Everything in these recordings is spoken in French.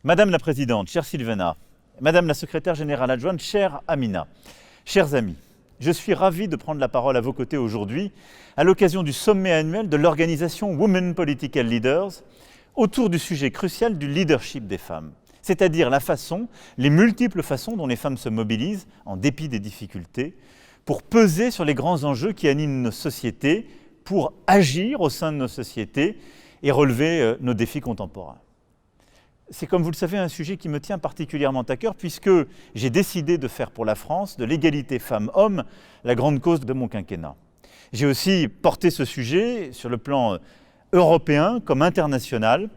Madame la Présidente, chère Sylvana, Madame la Secrétaire Générale Adjointe, chère Amina, chers amis, je suis ravi de prendre la parole à vos côtés aujourd'hui à l'occasion du sommet annuel de l'organisation Women Political Leaders autour du sujet crucial du leadership des femmes, c'est-à-dire les multiples façons dont les femmes se mobilisent, en dépit des difficultés, pour peser sur les grands enjeux qui animent nos sociétés, pour agir au sein de nos sociétés et relever nos défis contemporains. C'est, comme vous le savez, un sujet qui me tient particulièrement à cœur puisque j'ai décidé de faire pour la France de l'égalité femmes-hommes la grande cause de mon quinquennat. J'ai aussi porté ce sujet sur le plan européen comme international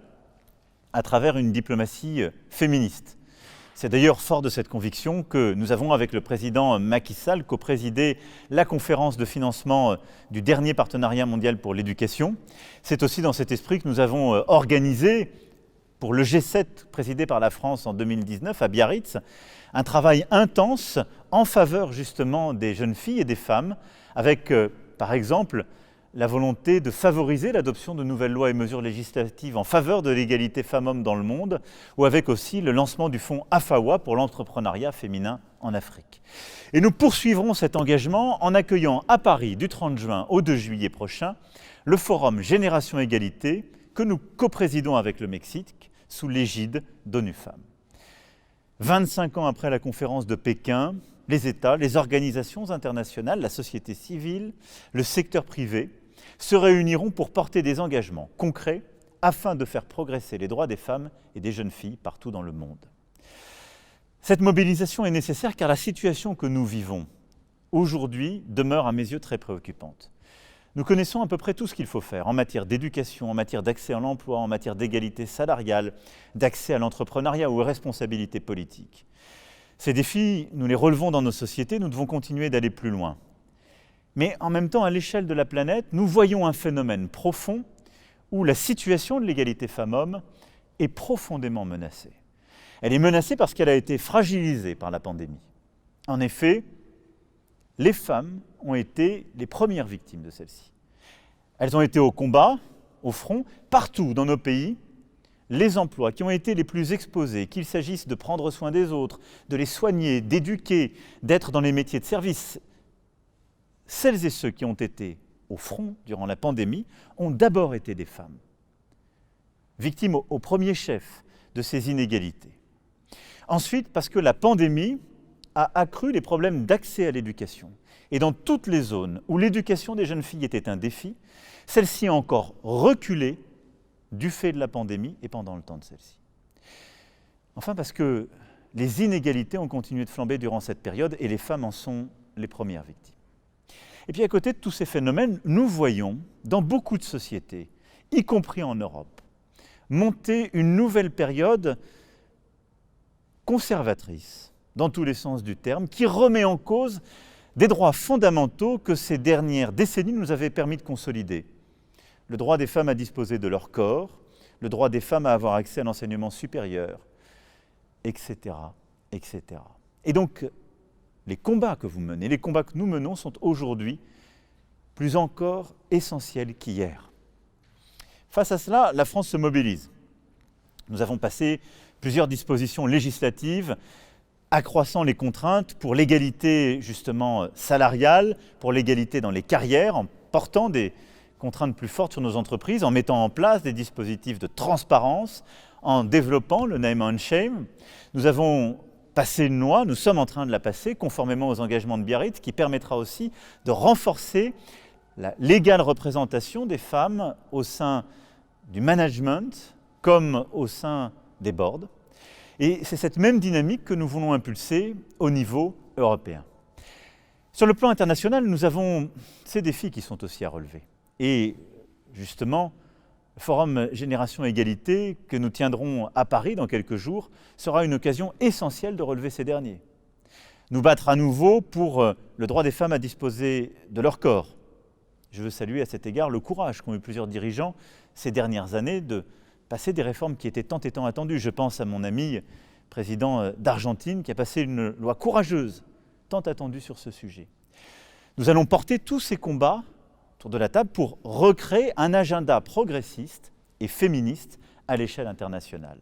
à travers une diplomatie féministe. C'est d'ailleurs fort de cette conviction que nous avons, avec le président Macky Sall, coprésidé la conférence de financement du dernier partenariat mondial pour l'éducation. C'est aussi dans cet esprit que nous avons organisé, pour le G7 présidé par la France en 2019 à Biarritz, un travail intense en faveur justement des jeunes filles et des femmes, avec par exemple la volonté de favoriser l'adoption de nouvelles lois et mesures législatives en faveur de l'égalité femmes-hommes dans le monde, ou avec aussi le lancement du fonds AFAWA pour l'entrepreneuriat féminin en Afrique. Et nous poursuivrons cet engagement en accueillant à Paris du 30 juin au 2 juillet prochain le forum Génération Égalité que nous coprésidons avec le Mexique sous l'égide d'ONU Femmes. 25 ans après la conférence de Pékin, les États, les organisations internationales, la société civile, le secteur privé se réuniront pour porter des engagements concrets afin de faire progresser les droits des femmes et des jeunes filles partout dans le monde. Cette mobilisation est nécessaire car la situation que nous vivons aujourd'hui demeure à mes yeux très préoccupante. Nous connaissons à peu près tout ce qu'il faut faire en matière d'éducation, en matière d'accès à l'emploi, en matière d'égalité salariale, d'accès à l'entrepreneuriat ou aux responsabilités politiques. Ces défis, nous les relevons dans nos sociétés, nous devons continuer d'aller plus loin. Mais en même temps, à l'échelle de la planète, nous voyons un phénomène profond où la situation de l'égalité femmes-hommes est profondément menacée. Elle est menacée parce qu'elle a été fragilisée par la pandémie. En effet, les femmes ont été les premières victimes de celle-ci. Elles ont été au combat, au front, partout dans nos pays. Les emplois qui ont été les plus exposés, qu'il s'agisse de prendre soin des autres, de les soigner, d'éduquer, d'être dans les métiers de service, celles et ceux qui ont été au front durant la pandémie ont d'abord été des femmes, victimes au premier chef de ces inégalités. Ensuite, parce que la pandémie a accru les problèmes d'accès à l'éducation. Et dans toutes les zones où l'éducation des jeunes filles était un défi, celle-ci a encore reculé du fait de la pandémie et pendant le temps de celle-ci. Enfin, parce que les inégalités ont continué de flamber durant cette période et les femmes en sont les premières victimes. Et puis à côté de tous ces phénomènes, nous voyons dans beaucoup de sociétés, y compris en Europe, monter une nouvelle période conservatrice, dans tous les sens du terme, qui remet en cause des droits fondamentaux que ces dernières décennies nous avaient permis de consolider. Le droit des femmes à disposer de leur corps, le droit des femmes à avoir accès à l'enseignement supérieur, etc., etc. Et donc, les combats que vous menez, les combats que nous menons sont aujourd'hui plus encore essentiels qu'hier. Face à cela, la France se mobilise. Nous avons passé plusieurs dispositions législatives accroissant les contraintes pour l'égalité justement salariale, pour l'égalité dans les carrières, en portant des contraintes plus fortes sur nos entreprises, en mettant en place des dispositifs de transparence, en développant le name and shame. Nous avons passé une loi, nous sommes en train de la passer, conformément aux engagements de Biarritz, qui permettra aussi de renforcer l'égale représentation des femmes au sein du management comme au sein des boards. Et c'est cette même dynamique que nous voulons impulser au niveau européen. Sur le plan international, nous avons ces défis qui sont aussi à relever. Et justement, le Forum Génération Égalité que nous tiendrons à Paris dans quelques jours sera une occasion essentielle de relever ces derniers. Nous battre à nouveau pour le droit des femmes à disposer de leur corps. Je veux saluer à cet égard le courage qu'ont eu plusieurs dirigeants ces dernières années de passer des réformes qui étaient tant et tant attendues. Je pense à mon ami président d'Argentine qui a passé une loi courageuse, tant attendue sur ce sujet. Nous allons porter tous ces combats autour de la table pour recréer un agenda progressiste et féministe à l'échelle internationale.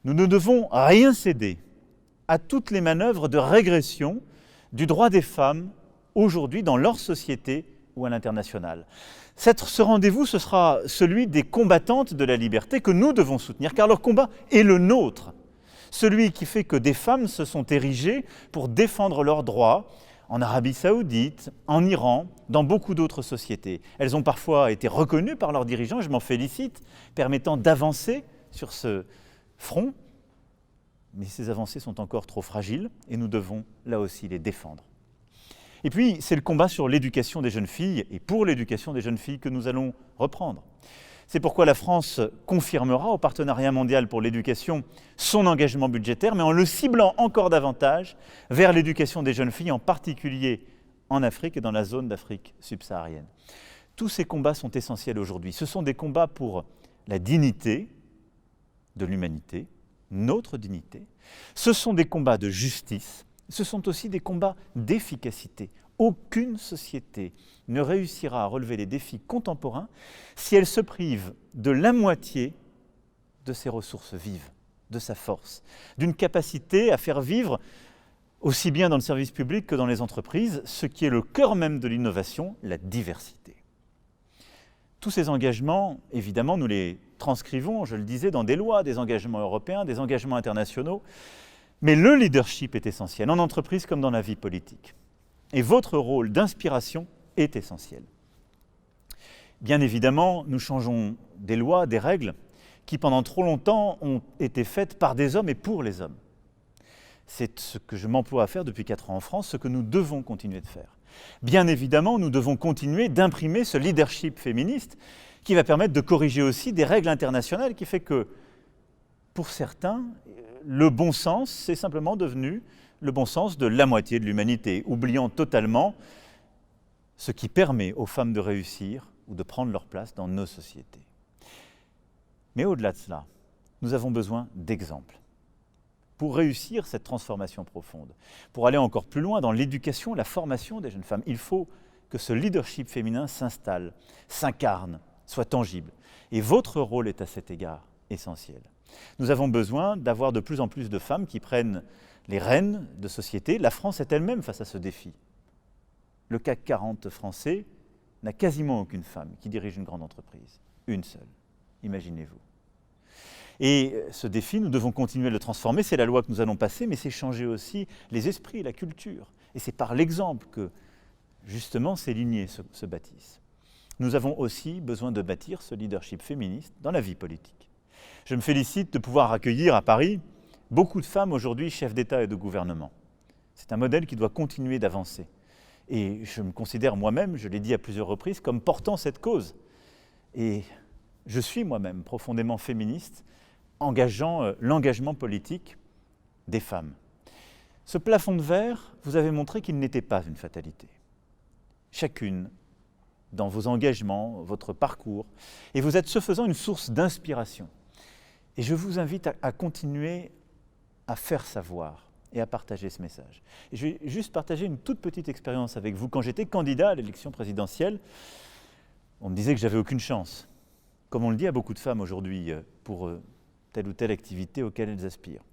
Nous ne devons rien céder à toutes les manœuvres de régression du droit des femmes aujourd'hui dans leur société ou à l'international. Ce rendez-vous, ce sera celui des combattantes de la liberté que nous devons soutenir, car leur combat est le nôtre. Celui qui fait que des femmes se sont érigées pour défendre leurs droits en Arabie Saoudite, en Iran, dans beaucoup d'autres sociétés. Elles ont parfois été reconnues par leurs dirigeants, et je m'en félicite, permettant d'avancer sur ce front. Mais ces avancées sont encore trop fragiles et nous devons là aussi les défendre. Et puis, c'est le combat sur l'éducation des jeunes filles et pour l'éducation des jeunes filles que nous allons reprendre. C'est pourquoi la France confirmera au Partenariat mondial pour l'éducation son engagement budgétaire, mais en le ciblant encore davantage vers l'éducation des jeunes filles, en particulier en Afrique et dans la zone d'Afrique subsaharienne. Tous ces combats sont essentiels aujourd'hui. Ce sont des combats pour la dignité de l'humanité, notre dignité. Ce sont des combats de justice. Ce sont aussi des combats d'efficacité. Aucune société ne réussira à relever les défis contemporains si elle se prive de la moitié de ses ressources vives, de sa force, d'une capacité à faire vivre, aussi bien dans le service public que dans les entreprises, ce qui est le cœur même de l'innovation, la diversité. Tous ces engagements, évidemment, nous les transcrivons, je le disais, dans des lois, des engagements européens, des engagements internationaux, mais le leadership est essentiel, en entreprise comme dans la vie politique. Et votre rôle d'inspiration est essentiel. Bien évidemment, nous changeons des lois, des règles qui pendant trop longtemps ont été faites par des hommes et pour les hommes. C'est ce que je m'emploie à faire depuis 4 ans en France, ce que nous devons continuer de faire. Bien évidemment, nous devons continuer d'imprimer ce leadership féministe qui va permettre de corriger aussi des règles internationales qui fait que, pour certains, le bon sens, c'est simplement devenu le bon sens de la moitié de l'humanité, oubliant totalement ce qui permet aux femmes de réussir ou de prendre leur place dans nos sociétés. Mais au-delà de cela, nous avons besoin d'exemples. Pour réussir cette transformation profonde, pour aller encore plus loin dans l'éducation, la formation des jeunes femmes, il faut que ce leadership féminin s'installe, s'incarne, soit tangible. Et votre rôle est à cet égard essentiel. Nous avons besoin d'avoir de plus en plus de femmes qui prennent les rênes de société. La France est elle-même face à ce défi. Le CAC 40 français n'a quasiment aucune femme qui dirige une grande entreprise. Une seule, imaginez-vous. Et ce défi, nous devons continuer à le transformer. C'est la loi que nous allons passer, mais c'est changer aussi les esprits, la culture. Et c'est par l'exemple que, justement, ces lignées se bâtissent. Nous avons aussi besoin de bâtir ce leadership féministe dans la vie politique. Je me félicite de pouvoir accueillir à Paris beaucoup de femmes aujourd'hui chefs d'État et de gouvernement. C'est un modèle qui doit continuer d'avancer. Et je me considère moi-même, je l'ai dit à plusieurs reprises, comme portant cette cause. Et je suis moi-même profondément féministe, engageant l'engagement politique des femmes. Ce plafond de verre, vous avez montré qu'il n'était pas une fatalité. Chacune, dans vos engagements, votre parcours, et vous êtes ce faisant une source d'inspiration. Et je vous invite à continuer à faire savoir et à partager ce message. Et je vais juste partager une toute petite expérience avec vous. Quand j'étais candidat à l'élection présidentielle, on me disait que j'avais aucune chance, comme on le dit à beaucoup de femmes aujourd'hui, pour telle ou telle activité auquel elles aspirent.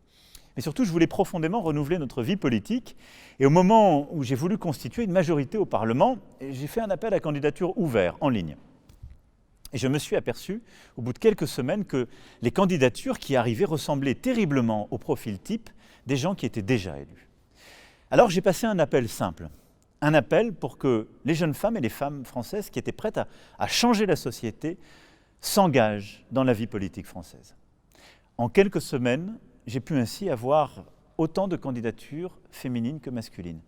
Mais surtout, je voulais profondément renouveler notre vie politique. Et au moment où j'ai voulu constituer une majorité au Parlement, j'ai fait un appel à candidature ouvert, en ligne. Et je me suis aperçu, au bout de quelques semaines, que les candidatures qui arrivaient ressemblaient terriblement au profil type des gens qui étaient déjà élus. Alors j'ai passé un appel simple, un appel pour que les jeunes femmes et les femmes françaises qui étaient prêtes à changer la société s'engagent dans la vie politique française. En quelques semaines, j'ai pu ainsi avoir autant de candidatures féminines que masculines.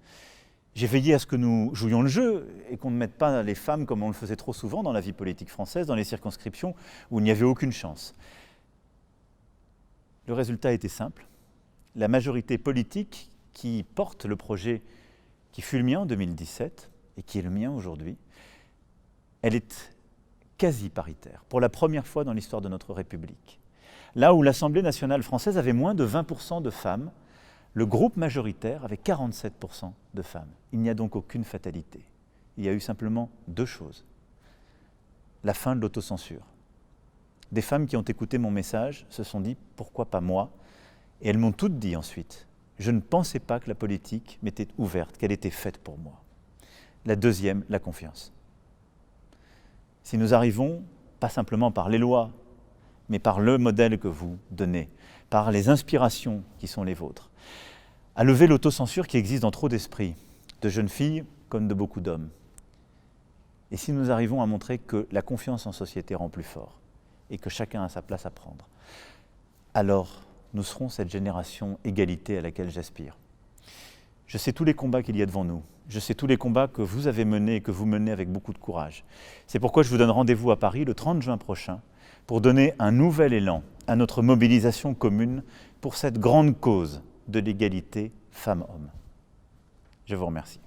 J'ai veillé à ce que nous jouions le jeu et qu'on ne mette pas les femmes comme on le faisait trop souvent dans la vie politique française, dans les circonscriptions où il n'y avait aucune chance. Le résultat était simple. La majorité politique qui porte le projet qui fut le mien en 2017 et qui est le mien aujourd'hui, elle est quasi paritaire, pour la première fois dans l'histoire de notre République. Là où l'Assemblée nationale française avait moins de 20% de femmes, le groupe majoritaire avait 47% de femmes. Il n'y a donc aucune fatalité. Il y a eu simplement 2 choses. La fin de l'autocensure. Des femmes qui ont écouté mon message se sont dit « pourquoi pas moi ?» Et elles m'ont toutes dit ensuite, je ne pensais pas que la politique m'était ouverte, qu'elle était faite pour moi. La deuxième, la confiance. Si nous arrivons, pas simplement par les lois, mais par le modèle que vous donnez, par les inspirations qui sont les vôtres, à lever l'autocensure qui existe dans trop d'esprits, de jeunes filles comme de beaucoup d'hommes. Et si nous arrivons à montrer que la confiance en société rend plus fort et que chacun a sa place à prendre, alors nous serons cette génération égalité à laquelle j'aspire. Je sais tous les combats qu'il y a devant nous. Je sais tous les combats que vous avez menés et que vous menez avec beaucoup de courage. C'est pourquoi je vous donne rendez-vous à Paris le 30 juin prochain pour donner un nouvel élan à notre mobilisation commune pour cette grande cause de l'égalité femmes-hommes. Je vous remercie.